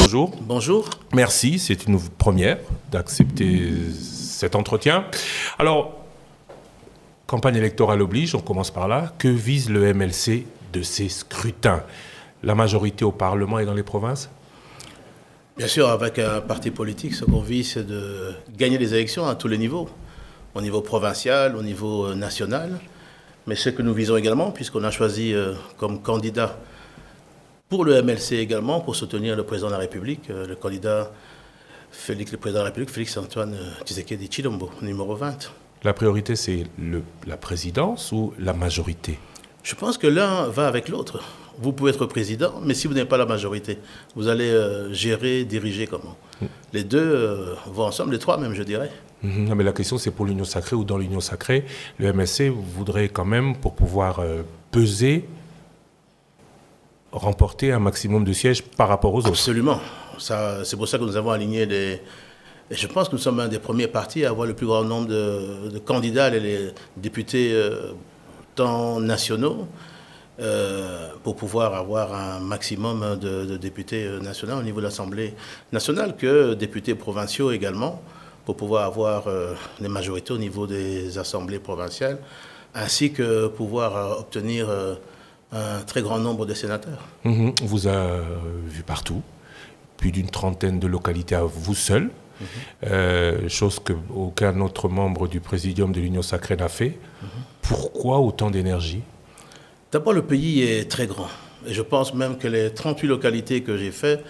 Bonjour. Bonjour. Merci, c'est une première d'accepter cet entretien. Alors, campagne électorale oblige, on commence par là. Que vise le MLC de ces scrutins? La majorité au Parlement et dans les provinces? Bien sûr, avec un parti politique, ce qu'on vise, c'est de gagner les élections à tous les niveaux. Au niveau provincial, au niveau national. Mais ce que nous visons également, puisqu'on a choisi comme candidat pour le MLC également, pour soutenir le président de la République, le candidat le président de la République, Félix-Antoine Tshisekedi Tshilombo, numéro 20. La priorité, c'est la présidence ou la majorité? Je pense que l'un va avec l'autre. Vous pouvez être président, mais si vous n'avez pas la majorité, vous allez gérer, diriger comment? Les deux vont ensemble, les trois même, je dirais. Non, mais la question, c'est pour l'Union sacrée ou dans l'Union sacrée. Le MLC voudrait quand même, pour pouvoir peser, remporter un maximum de sièges par rapport aux autres. Absolument. C'est pour ça que nous avons aligné les... Et je pense que nous sommes un des premiers partis à avoir le plus grand nombre de candidats, les députés tant nationaux, pour pouvoir avoir un maximum de députés nationaux au niveau de l'Assemblée nationale, que députés provinciaux également, pour pouvoir avoir les majorités au niveau des assemblées provinciales, ainsi que pouvoir obtenir un très grand nombre de sénateurs. On vous a vu partout, plus d'une trentaine de localités à vous seul, chose qu'aucun autre membre du présidium de l'Union sacrée n'a fait. Pourquoi autant d'énergie? D'abord, le pays est très grand. Et je pense même que les 38 localités que j'ai faites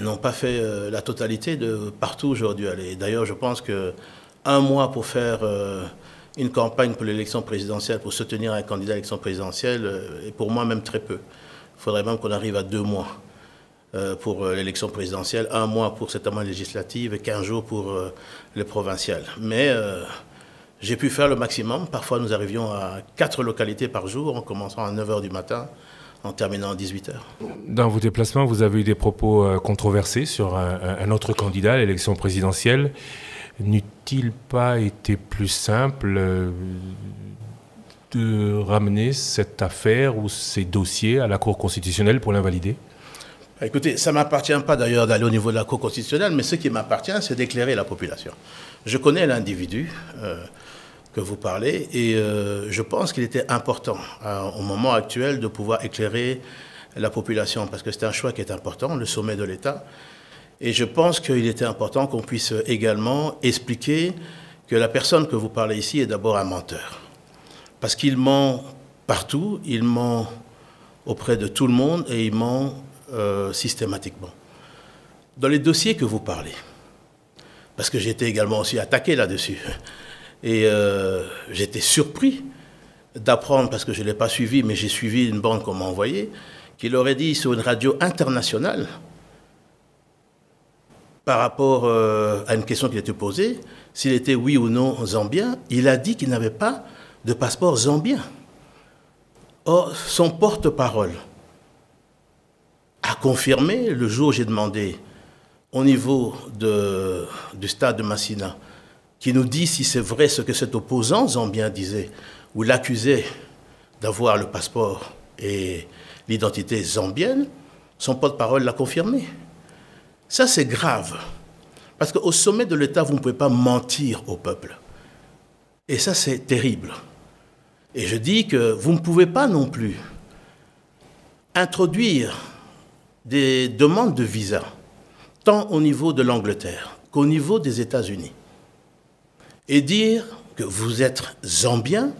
n'ont pas fait la totalité de partout où j'aurais dû aller. D'ailleurs, je pense qu'un mois pour faire une campagne pour l'élection présidentielle, pour soutenir un candidat à l'élection présidentielle, est pour moi même très peu. Il faudrait même qu'on arrive à 2 mois pour l'élection présidentielle, 1 mois pour cette amende législative et 15 jours pour les provinciales. Mais j'ai pu faire le maximum. Parfois, nous arrivions à 4 localités par jour, en commençant à 9 h du matin, en terminant à 18 h. Dans vos déplacements, vous avez eu des propos controversés sur un autre candidat à l'élection présidentielle. N'eût-il pas été plus simple de ramener cette affaire ou ces dossiers à la Cour constitutionnelle pour l'invalider? Écoutez, ça ne m'appartient pas d'ailleurs d'aller au niveau de la Cour constitutionnelle, mais ce qui m'appartient, c'est d'éclairer la population. Je connais l'individu que vous parlez et je pense qu'il était important au moment actuel de pouvoir éclairer la population parce que c'est un choix qui est important, le sommet de l'État. Et je pense qu'il était important qu'on puisse également expliquer que la personne que vous parlez ici est d'abord un menteur. Parce qu'il ment partout, il ment auprès de tout le monde et il ment systématiquement. Dans les dossiers que vous parlez, parce que j'ai été également aussi attaqué là-dessus, et j'étais surpris d'apprendre, parce que je ne l'ai pas suivi, mais j'ai suivi une bande qu'on m'a envoyée, qu'il aurait dit sur une radio internationale, par rapport à une question qui a été posée, s'il était oui ou non zambien, il a dit qu'il n'avait pas de passeport zambien. Or, son porte-parole a confirmé, le jour où j'ai demandé au niveau du stade de Massina, qui nous dit si c'est vrai ce que cet opposant zambien disait, ou l'accusait d'avoir le passeport et l'identité zambienne, son porte-parole l'a confirmé. Ça, c'est grave. Parce qu'au sommet de l'État, vous ne pouvez pas mentir au peuple. Et ça, c'est terrible. Et je dis que vous ne pouvez pas non plus introduire des demandes de visa, tant au niveau de l'Angleterre qu'au niveau des États-Unis, et dire que vous êtes zambien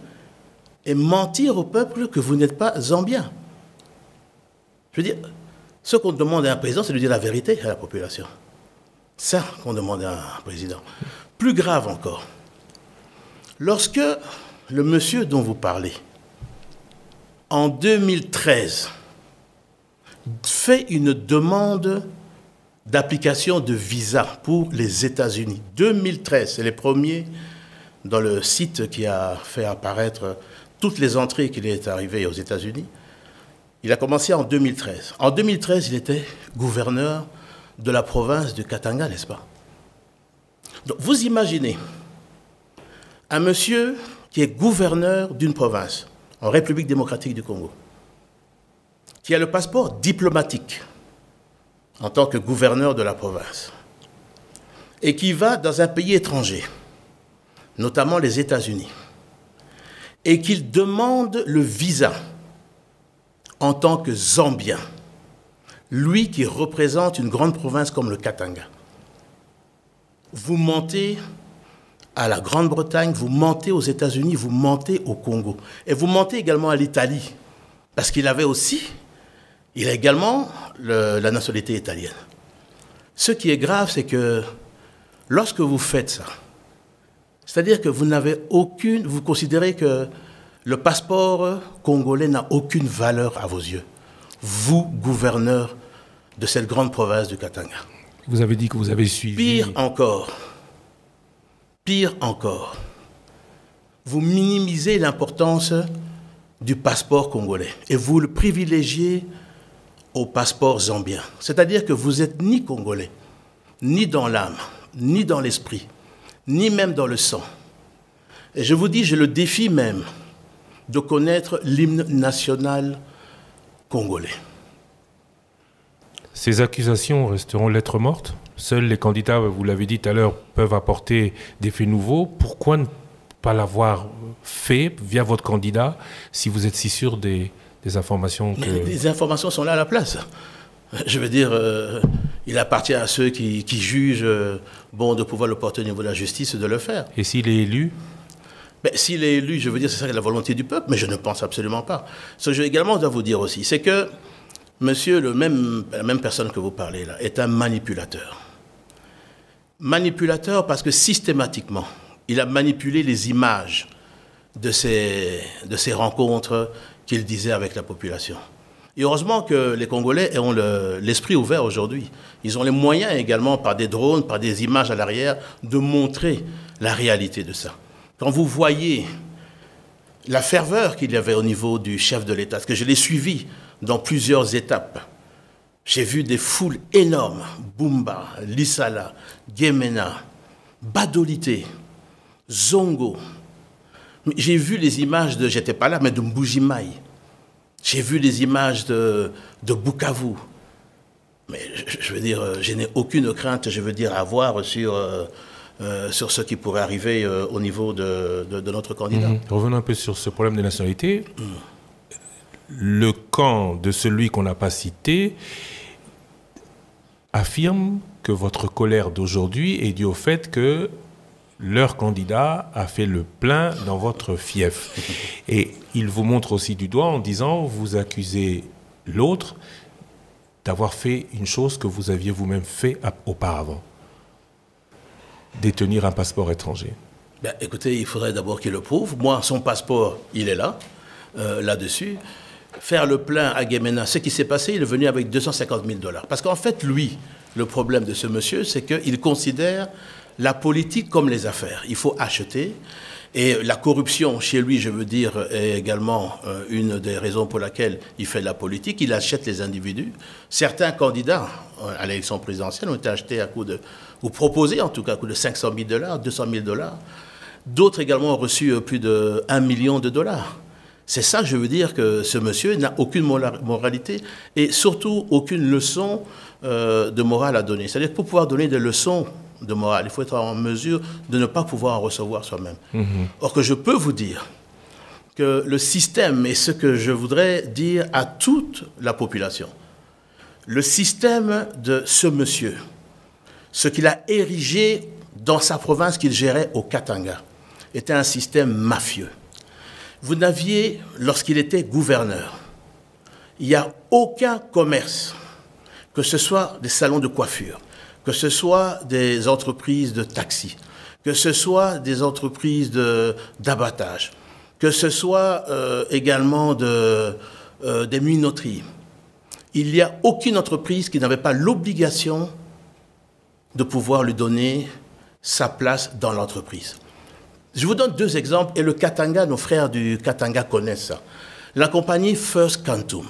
et mentir au peuple que vous n'êtes pas zambien. Je veux dire, ce qu'on demande à un président, c'est de dire la vérité à la population. Ça qu'on demande à un président. Plus grave encore, lorsque le monsieur dont vous parlez, en 2013, fait une demande d'application de visa pour les États-Unis. 2013, c'est les premiers dans le site qui a fait apparaître toutes les entrées qu'il est arrivé aux États-Unis. Il a commencé en 2013. En 2013, il était gouverneur de la province de Katanga, n'est-ce pas? Donc, vous imaginez un monsieur qui est gouverneur d'une province en République démocratique du Congo, qui a le passeport diplomatique en tant que gouverneur de la province et qui va dans un pays étranger, notamment les États-Unis, et qu'il demande le visa en tant que Zambien, lui qui représente une grande province comme le Katanga. Vous mentez à la Grande-Bretagne, vous mentez aux États-Unis, vous mentez au Congo. Et vous mentez également à l'Italie, parce qu'il avait aussi, il a également la nationalité italienne. Ce qui est grave, c'est que lorsque vous faites ça, c'est-à-dire que vous considérez que le passeport congolais n'a aucune valeur à vos yeux. Vous, gouverneur de cette grande province du Katanga. Vous avez dit que vous avez suivi... Pire encore, vous minimisez l'importance du passeport congolais et vous le privilégiez au passeport zambien. C'est-à-dire que vous n'êtes ni congolais, ni dans l'âme, ni dans l'esprit, ni même dans le sang. Et je vous dis, je le défie même de connaître l'hymne national congolais. Ces accusations resteront lettres mortes. Seuls les candidats, vous l'avez dit tout à l'heure, peuvent apporter des faits nouveaux. Pourquoi ne pas l'avoir fait via votre candidat si vous êtes si sûr des informations que... Mais les informations sont là à la place. Je veux dire, il appartient à ceux qui jugent bon de pouvoir le porter au niveau de la justice de le faire. Et s'il est élu? S'il est élu, je veux dire, c'est ça la volonté du peuple, mais je ne pense absolument pas. Ce que je également dois vous dire aussi, c'est que monsieur, la même personne que vous parlez là, est un manipulateur. Manipulateur parce que systématiquement, il a manipulé les images de ces rencontres qu'il disait avec la population. Et heureusement que les Congolais ont l'esprit ouvert aujourd'hui. Ils ont les moyens également, par des drones, par des images à l'arrière, de montrer la réalité de ça. Quand vous voyez la ferveur qu'il y avait au niveau du chef de l'État, parce que je l'ai suivi dans plusieurs étapes, j'ai vu des foules énormes, Bumba, Lissala, Gemena, Badolité, Zongo. J'ai vu les images de, j'étais pas là, mais de Mbujimaï. J'ai vu les images de Bukavu. Mais je veux dire, je n'ai aucune crainte, je veux dire, à avoir sur ce qui pourrait arriver au niveau de notre candidat. Revenons un peu sur ce problème des nationalités. Le camp de celui qu'on n'a pas cité affirme que votre colère d'aujourd'hui est due au fait que leur candidat a fait le plein dans votre fief. Et il vous montre aussi du doigt en disant, vous accusez l'autre d'avoir fait une chose que vous aviez vous-même fait auparavant. Détenir un passeport étranger. Ben, écoutez, il faudrait d'abord qu'il le prouve. Moi, son passeport, il est là, là-dessus. Faire le plein à Gemena, ce qui s'est passé, il est venu avec 250 000 $. Parce qu'en fait, lui, le problème de ce monsieur, c'est qu'il considère la politique comme les affaires. Il faut acheter. Et la corruption, chez lui, je veux dire, est également une des raisons pour laquelle il fait de la politique. Il achète les individus. Certains candidats à l'élection présidentielle ont été achetés à coup de, ou proposés en tout cas, à coup de 500 000 $, 200 000 $. D'autres également ont reçu plus de 1 million de $. C'est ça que je veux dire, que ce monsieur n'a aucune moralité et surtout aucune leçon de morale à donner. C'est-à-dire que pour pouvoir donner des leçons de morale, il faut être en mesure de ne pas pouvoir en recevoir soi-même. Or que je peux vous dire que le système, et ce que je voudrais dire à toute la population, le système de ce monsieur, ce qu'il a érigé dans sa province qu'il gérait au Katanga, était un système mafieux. Vous n'aviez, lorsqu'il était gouverneur, il n'y a aucun commerce, que ce soit des salons de coiffure, que ce soit des entreprises de taxi, que ce soit des entreprises d'abattage, que ce soit également des minoteries. Il n'y a aucune entreprise qui n'avait pas l'obligation de pouvoir lui donner sa place dans l'entreprise. Je vous donne 2 exemples, et le Katanga, nos frères du Katanga connaissent ça. La compagnie First Quantum.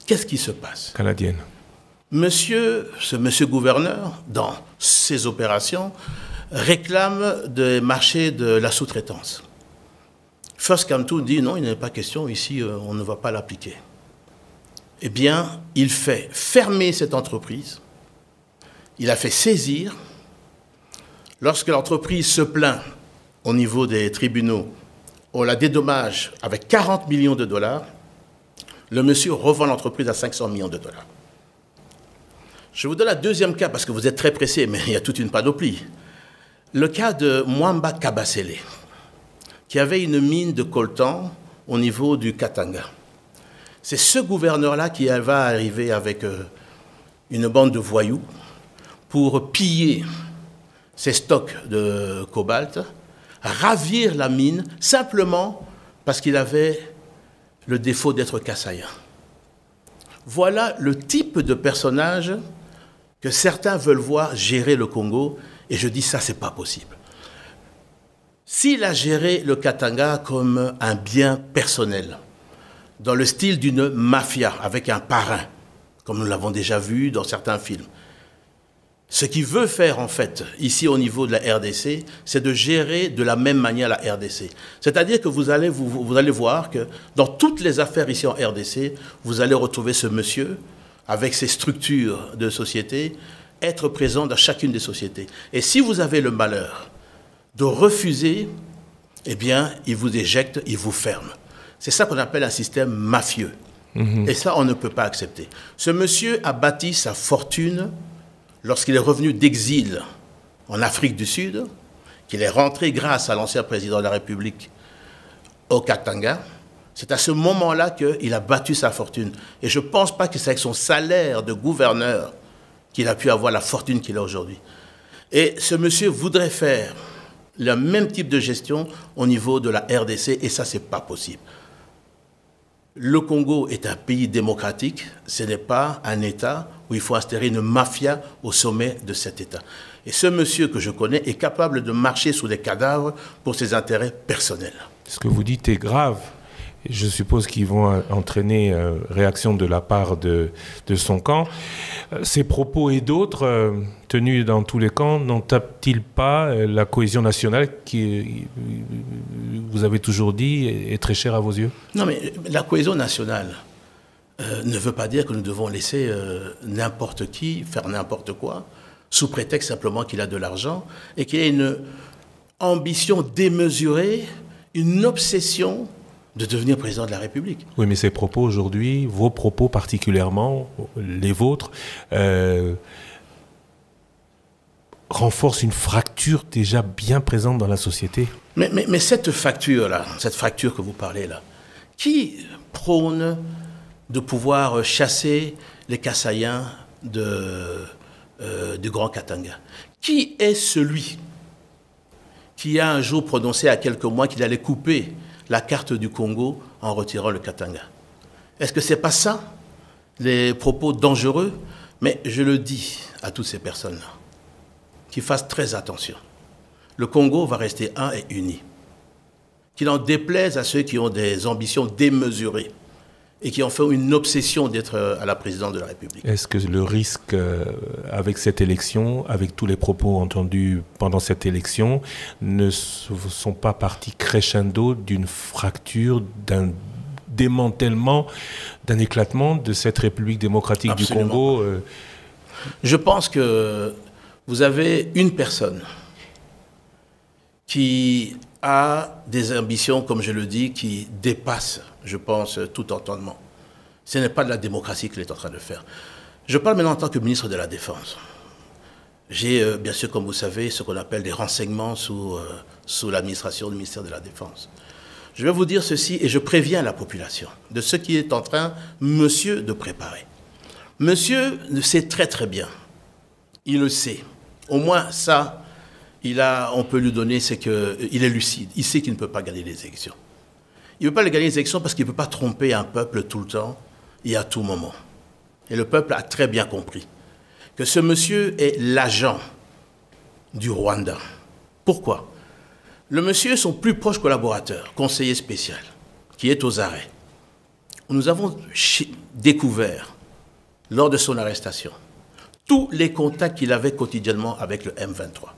Qu'est-ce qui se passe? Canadienne. Ce monsieur gouverneur, dans ses opérations, réclame des marchés de la sous-traitance. First Quantum dit non, il n'est pas question, ici on ne va pas l'appliquer. eh bien, il fait fermer cette entreprise, il a fait saisir. Lorsque l'entreprise se plaint au niveau des tribunaux, on la dédommage avec 40 millions de dollars, le monsieur revend l'entreprise à 500 millions de dollars. Je vous donne un deuxième cas, parce que vous êtes très pressé, mais il y a toute une panoplie. Le cas de Mwamba Kabasele, qui avait une mine de coltan au niveau du Katanga. C'est ce gouverneur-là qui va arriver avec une bande de voyous pour piller ses stocks de cobalt, ravir la mine, simplement parce qu'il avait le défaut d'être kassaïen. Voilà le type de personnage que certains veulent voir gérer le Congo, et je dis ça, c'est pas possible. S'il a géré le Katanga comme un bien personnel, dans le style d'une mafia, avec un parrain, comme nous l'avons déjà vu dans certains films, ce qu'il veut faire, en fait, ici au niveau de la RDC, c'est de gérer de la même manière la RDC. C'est-à-dire que vous allez voir que dans toutes les affaires ici en RDC, vous allez retrouver ce monsieur, avec ses structures de société, être présent dans chacune des sociétés. Et si vous avez le malheur de refuser, eh bien, il vous éjecte, il vous ferme. C'est ça qu'on appelle un système mafieux. Et ça, on ne peut pas accepter. Ce monsieur a bâti sa fortune lorsqu'il est revenu d'exil en Afrique du Sud, qu'il est rentré grâce à l'ancien président de la République au Katanga. C'est à ce moment-là qu'il a battu sa fortune. Et je ne pense pas que c'est avec son salaire de gouverneur qu'il a pu avoir la fortune qu'il a aujourd'hui. Et ce monsieur voudrait faire le même type de gestion au niveau de la RDC, et ça, ce n'est pas possible. Le Congo est un pays démocratique, ce n'est pas un État où il faut instaurer une mafia au sommet de cet État. Et ce monsieur que je connais est capable de marcher sous des cadavres pour ses intérêts personnels. Ce que vous dites est grave. Je suppose qu'ils vont entraîner réaction de la part de son camp. Ces propos et d'autres, tenus dans tous les camps, n'entapent-ils pas la cohésion nationale qui, vous avez toujours dit, est très chère à vos yeux? Non, mais la cohésion nationale ne veut pas dire que nous devons laisser n'importe qui faire n'importe quoi, sous prétexte simplement qu'il a de l'argent et qu'il a une ambition démesurée, une obsession de devenir président de la République. Oui, mais ces propos aujourd'hui, vos propos particulièrement, les vôtres, renforcent une fracture déjà bien présente dans la société. Mais cette fracture-là, cette fracture que vous parlez là, qui prône de pouvoir chasser les Kassaïens du Grand Katanga? Qui est celui qui a un jour prononcé à quelques mois qu'il allait couper la carte du Congo en retirant le Katanga? Est-ce que ce n'est pas ça, les propos dangereux? Mais je le dis à toutes ces personnes-là, qu'ils fassent très attention. Le Congo va rester un et uni. Qu'il en déplaise à ceux qui ont des ambitions démesurées et qui en font une obsession d'être à la présidence de la République. Est-ce que le risque avec cette élection, avec tous les propos entendus pendant cette élection, ne sont pas partis crescendo d'une fracture, d'un démantèlement, d'un éclatement de cette République démocratique Absolument du Congo Je pense que vous avez une personne qui a des ambitions, comme je le dis, qui dépassent, je pense, tout entendement. Ce n'est pas de la démocratie qu'il est en train de faire. Je parle maintenant en tant que ministre de la Défense. J'ai, bien sûr, comme vous savez, ce qu'on appelle des renseignements sous l'administration du ministère de la Défense. Je vais vous dire ceci, et je préviens la population de ce qui est en train, monsieur, de préparer. Monsieur le sait très très bien. Il le sait. Au moins, ça, on peut lui donner, c'est qu'il est lucide. Il sait qu'il ne peut pas gagner les élections. Il ne peut pas gagner les élections parce qu'il ne peut pas tromper un peuple tout le temps et à tout moment. Et le peuple a très bien compris que ce monsieur est l'agent du Rwanda. Pourquoi? Le monsieur est son plus proche collaborateur, conseiller spécial, qui est aux arrêts. Nous avons découvert, lors de son arrestation, tous les contacts qu'il avait quotidiennement avec le M23.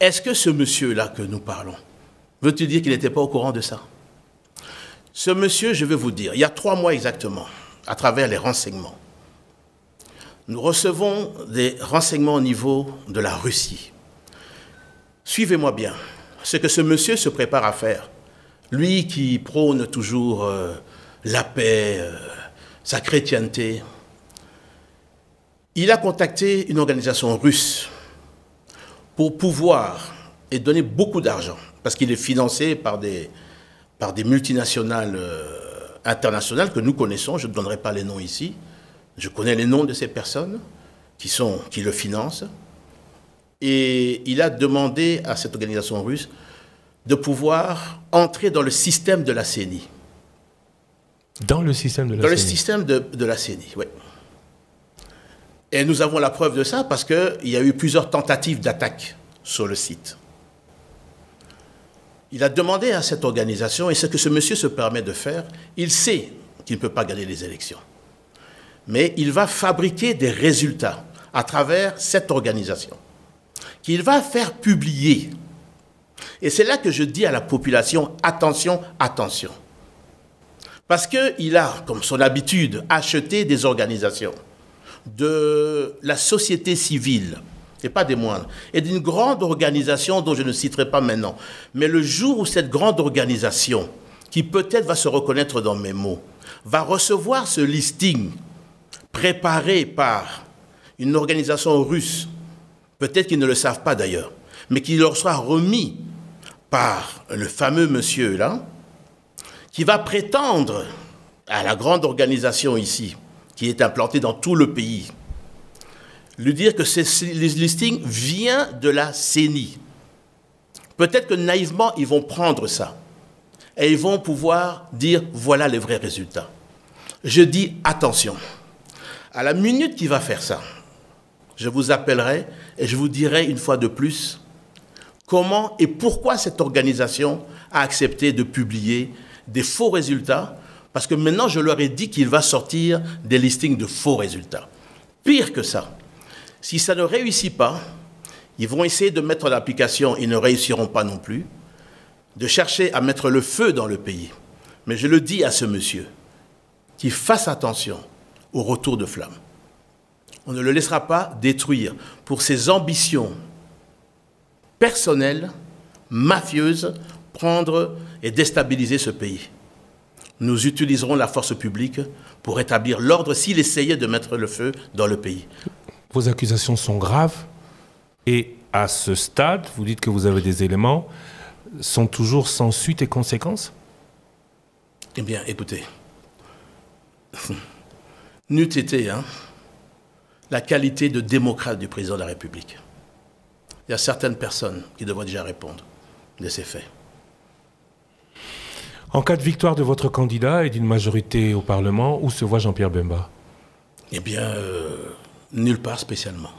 Est-ce que ce monsieur-là que nous parlons, veut-il dire qu'il n'était pas au courant de ça? Ce monsieur, je vais vous dire, il y a 3 mois exactement, à travers les renseignements. Nous recevons des renseignements au niveau de la Russie. Suivez-moi bien, ce que ce monsieur se prépare à faire, lui qui prône toujours la paix, sa chrétienté, il a contacté une organisation russe pour pouvoir et donner beaucoup d'argent, parce qu'il est financé par des multinationales internationales que nous connaissons, je ne donnerai pas les noms ici, je connais les noms de ces personnes qui le financent, et il a demandé à cette organisation russe de pouvoir entrer dans le système de la CENI. Dans le système de la CENI? Dans le système de la CENI, oui. Et nous avons la preuve de ça parce qu'il y a eu plusieurs tentatives d'attaque sur le site. Il a demandé à cette organisation, et ce que ce monsieur se permet de faire, il sait qu'il ne peut pas gagner les élections. Mais il va fabriquer des résultats à travers cette organisation, qu'il va faire publier. Et c'est là que je dis à la population, attention, attention. Parce qu'il a, comme son habitude, acheté des organisations de la société civile, et pas des moindres, et d'une grande organisation dont je ne citerai pas maintenant. Mais le jour où cette grande organisation, qui peut-être va se reconnaître dans mes mots, va recevoir ce listing préparé par une organisation russe, peut-être qu'ils ne le savent pas d'ailleurs, mais qui leur sera remis par le fameux monsieur là, qui va prétendre à la grande organisation ici, qui est implantée dans tout le pays, lui dire que ce listing vient de la CENI. Peut-être que naïvement, ils vont prendre ça et ils vont pouvoir dire voilà les vrais résultats. Je dis attention, à la minute qu'il va faire ça, je vous appellerai et je vous dirai une fois de plus comment et pourquoi cette organisation a accepté de publier des faux résultats, parce que maintenant je leur ai dit qu'il va sortir des listings de faux résultats. Pire que ça, si ça ne réussit pas, ils vont essayer de mettre en application, ils ne réussiront pas non plus, de chercher à mettre le feu dans le pays. Mais je le dis à ce monsieur, qu'il fasse attention au retour de flamme. On ne le laissera pas détruire pour ses ambitions personnelles, mafieuses, prendre et déstabiliser ce pays. Nous utiliserons la force publique pour rétablir l'ordre s'il essayait de mettre le feu dans le pays. Vos accusations sont graves et à ce stade, vous dites que vous avez des éléments, sont toujours sans suite et conséquences? Eh bien, écoutez, n'eût été la qualité de démocrate du président de la République. Il y a certaines personnes qui devraient déjà répondre de ces faits. En cas de victoire de votre candidat et d'une majorité au Parlement, où se voit Jean-Pierre Bemba? Eh bien, nulle part spécialement.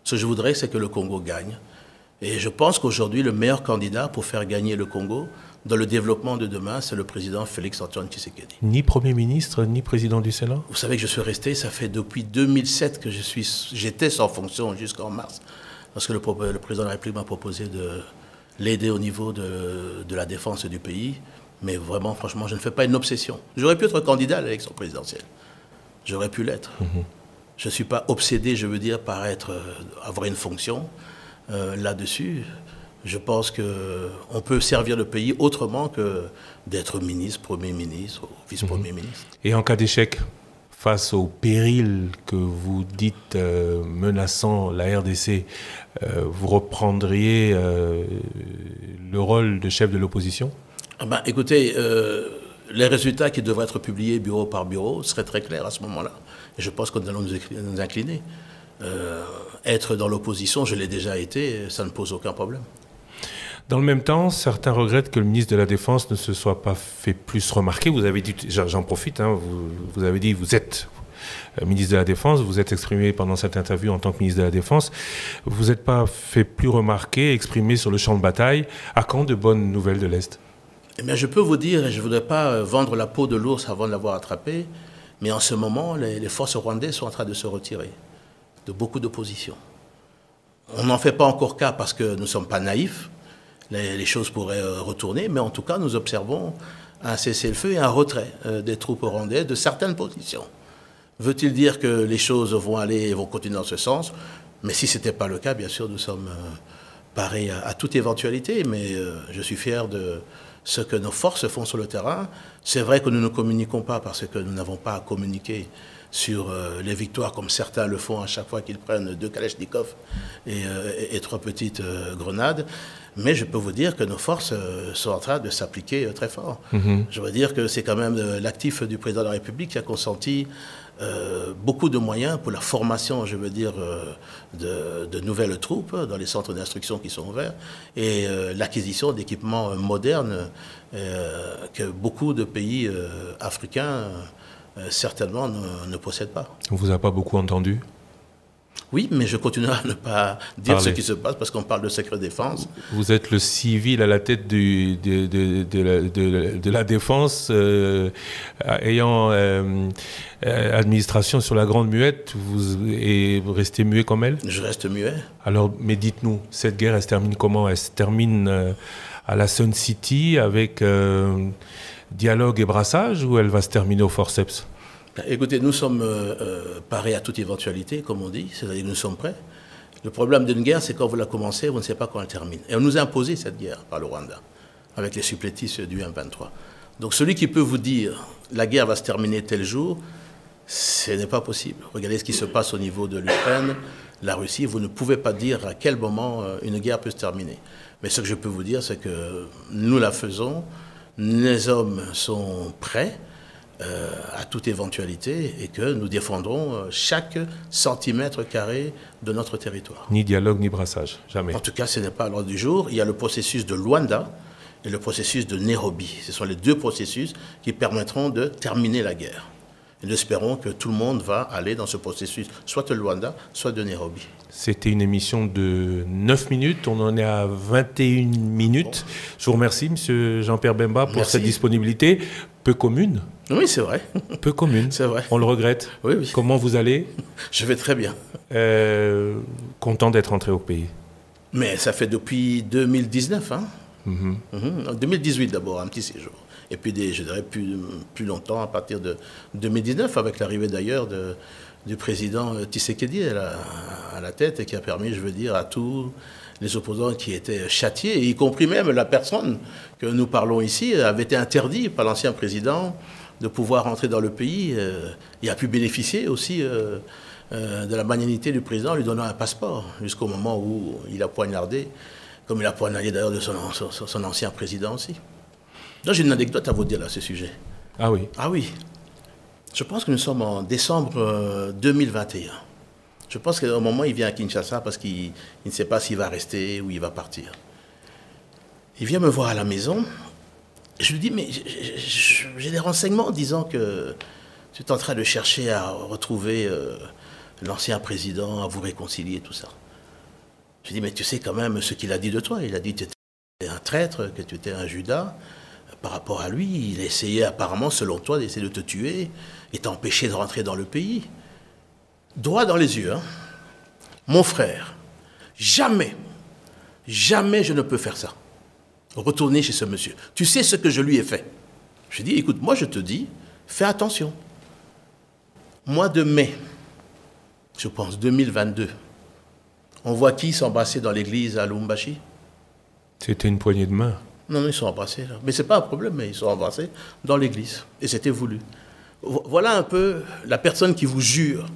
Ce que je voudrais, c'est que le Congo gagne. Et je pense qu'aujourd'hui, le meilleur candidat pour faire gagner le Congo dans le développement de demain, c'est le président Félix-Antoine Tshisekedi. Ni Premier ministre, ni président du Sénat? Vous savez que je suis resté, ça fait depuis 2007 que j'étais sans fonction jusqu'en mars, parce que le président de la République m'a proposé de l'aider au niveau de la défense du pays. Mais vraiment, franchement, je ne fais pas une obsession. J'aurais pu être candidat à l'élection présidentielle. J'aurais pu l'être. Je ne suis pas obsédé, je veux dire, par avoir une fonction là-dessus. Je pense qu'on peut servir le pays autrement que d'être ministre, Premier ministre ou vice-premier ministre. Et en cas d'échec, face au péril que vous dites menaçant la RDC, vous reprendriez le rôle de chef de l'opposition? Écoutez, les résultats qui devraient être publiés bureau par bureau seraient très clairs à ce moment-là. Et je pense que nous allons nous incliner. Être dans l'opposition, je l'ai déjà été, ça ne pose aucun problème. Dans le même temps, certains regrettent que le ministre de la Défense ne se soit pas fait plus remarquer. Vous avez dit, j'en profite, vous avez dit, vous êtes ministre de la Défense, vous êtes exprimé pendant cette interview en tant que ministre de la Défense. Vous n'êtes pas fait plus remarquer, exprimé sur le champ de bataille. À quand de bonnes nouvelles de l'Est? Eh bien, je peux vous dire, et je ne voudrais pas vendre la peau de l'ours avant de l'avoir attrapé, mais en ce moment, les forces rwandaises sont en train de se retirer de beaucoup d'opposition. On n'en fait pas encore cas parce que nous ne sommes pas naïfs. Les choses pourraient retourner, mais en tout cas, nous observons un cessez-le-feu et un retrait des troupes rwandaises de certaines positions. Veut-il dire que les choses vont aller et vont continuer dans ce sens? Mais si ce n'était pas le cas, bien sûr, nous sommes parés à toute éventualité. Mais je suis fier de ce que nos forces font sur le terrain. C'est vrai que nous ne communiquons pas parce que nous n'avons pas à communiquer sur les victoires comme certains le font à chaque fois qu'ils prennent 2 Kalachnikov et 3 petites grenades. Mais je peux vous dire que nos forces sont en train de s'appliquer très fort. Je veux dire que c'est quand même l'actif du président de la République qui a consenti beaucoup de moyens pour la formation, je veux dire, de nouvelles troupes dans les centres d'instruction qui sont ouverts et l'acquisition d'équipements modernes que beaucoup de pays africains certainement ne possèdent pas. On ne vous a pas beaucoup entendu? Oui, mais je continue à ne pas dire ce qui se passe parce qu'on parle de secret défense. Vous êtes le civil à la tête de la défense, ayant administration sur la Grande Muette, vous restez muet comme elle? Je reste muet. Alors, mais dites-nous, cette guerre, elle se termine comment? Elle se termine à la Sun City avec dialogue et brassage, ou elle va se terminer au forceps? Écoutez, nous sommes parés à toute éventualité, comme on dit, c'est-à-dire que nous sommes prêts. Le problème d'une guerre, c'est quand vous la commencez, vous ne savez pas quand elle termine. Et on nous a imposé cette guerre par le Rwanda, avec les supplétifs du M23. Donc celui qui peut vous dire la guerre va se terminer tel jour, ce n'est pas possible. Regardez ce qui se passe au niveau de l'Ukraine, la Russie, vous ne pouvez pas dire à quel moment une guerre peut se terminer. Mais ce que je peux vous dire, c'est que nous la faisons, les hommes sont prêts à toute éventualité et que nous défendrons chaque centimètre carré de notre territoire. Ni dialogue, ni brassage, jamais. En tout cas, ce n'est pas à l'ordre du jour. Il y a le processus de Luanda et le processus de Nairobi. Ce sont les 2 processus qui permettront de terminer la guerre. Et nous espérons que tout le monde va aller dans ce processus, soit de Luanda, soit de Nairobi. C'était une émission de 9 minutes, on en est à 21 minutes. Bon. Je vous remercie, M. Jean-Pierre Bemba, pour cette disponibilité peu commune. Oui, c'est vrai. Peu commune. C'est vrai. On le regrette. Oui, oui. Comment vous allez? Je vais très bien. Content d'être rentré au pays. Mais ça fait depuis 2019, hein. 2018 d'abord, un petit séjour. Et puis, je dirais, plus longtemps, à partir de 2019, avec l'arrivée d'ailleurs du président Tshisekedi à la tête, et qui a permis, je veux dire, à tous les opposants qui étaient châtiés, y compris même la personne que nous parlons ici, avait été interdit par l'ancien président de pouvoir rentrer dans le pays et a pu bénéficier aussi de la magnanimité du président, lui donnant un passeport, jusqu'au moment où il a poignardé, comme il a poignardé d'ailleurs de son ancien président aussi. Donc j'ai une anecdote à vous dire à ce sujet. Ah oui? Ah oui. Je pense que nous sommes en décembre 2021. Je pense qu'au moment où il vient à Kinshasa, parce qu'il ne sait pas s'il va rester ou il va partir. Il vient me voir à la maison. Je lui dis, mais j'ai des renseignements disant que tu es en train de chercher à retrouver l'ancien président, à vous réconcilier, tout ça. Je lui dis, mais tu sais quand même ce qu'il a dit de toi. Il a dit que tu étais un traître, que tu étais un Judas. Par rapport à lui, il essayait apparemment, selon toi, d'essayer de te tuer et t'empêcher de rentrer dans le pays. Droit dans les yeux, hein. Mon frère, jamais je ne peux faire ça. Retourner chez ce monsieur. Tu sais ce que je lui ai fait. Je dis, écoute, moi je te dis, fais attention. Mois de mai, je pense, 2022, on voit qui s'embrasser dans l'église à Lubumbashi? C'était une poignée de main. Non, ils sont embrassés là. Mais ce n'est pas un problème, mais ils sont embrassés dans l'église. Et c'était voulu. Voilà un peu la personne qui vous jure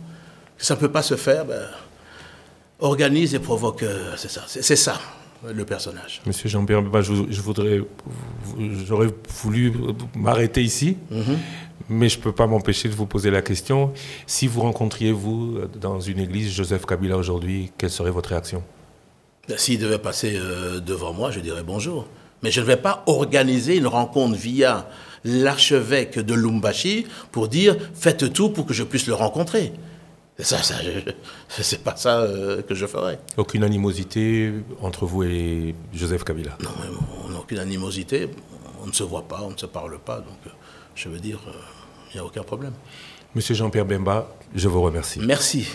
que ça ne peut pas se faire, organise et provoque. C'est ça, le personnage. Monsieur Jean-Pierre Bemba, j'aurais voulu m'arrêter ici, mais je ne peux pas m'empêcher de vous poser la question. Si vous rencontriez, vous, dans une église, Joseph Kabila aujourd'hui, quelle serait votre réaction? S'il devait passer devant moi, je dirais bonjour. Mais je ne vais pas organiser une rencontre via l'archevêque de Lubumbashi pour dire « faites tout pour que je puisse le rencontrer ». C'est pas ça que je ferais. Aucune animosité entre vous et Joseph Kabila? Non, on n'a aucune animosité. On ne se voit pas, on ne se parle pas. Donc, je veux dire, il n'y a aucun problème. Monsieur Jean-Pierre Bemba, je vous remercie. Merci.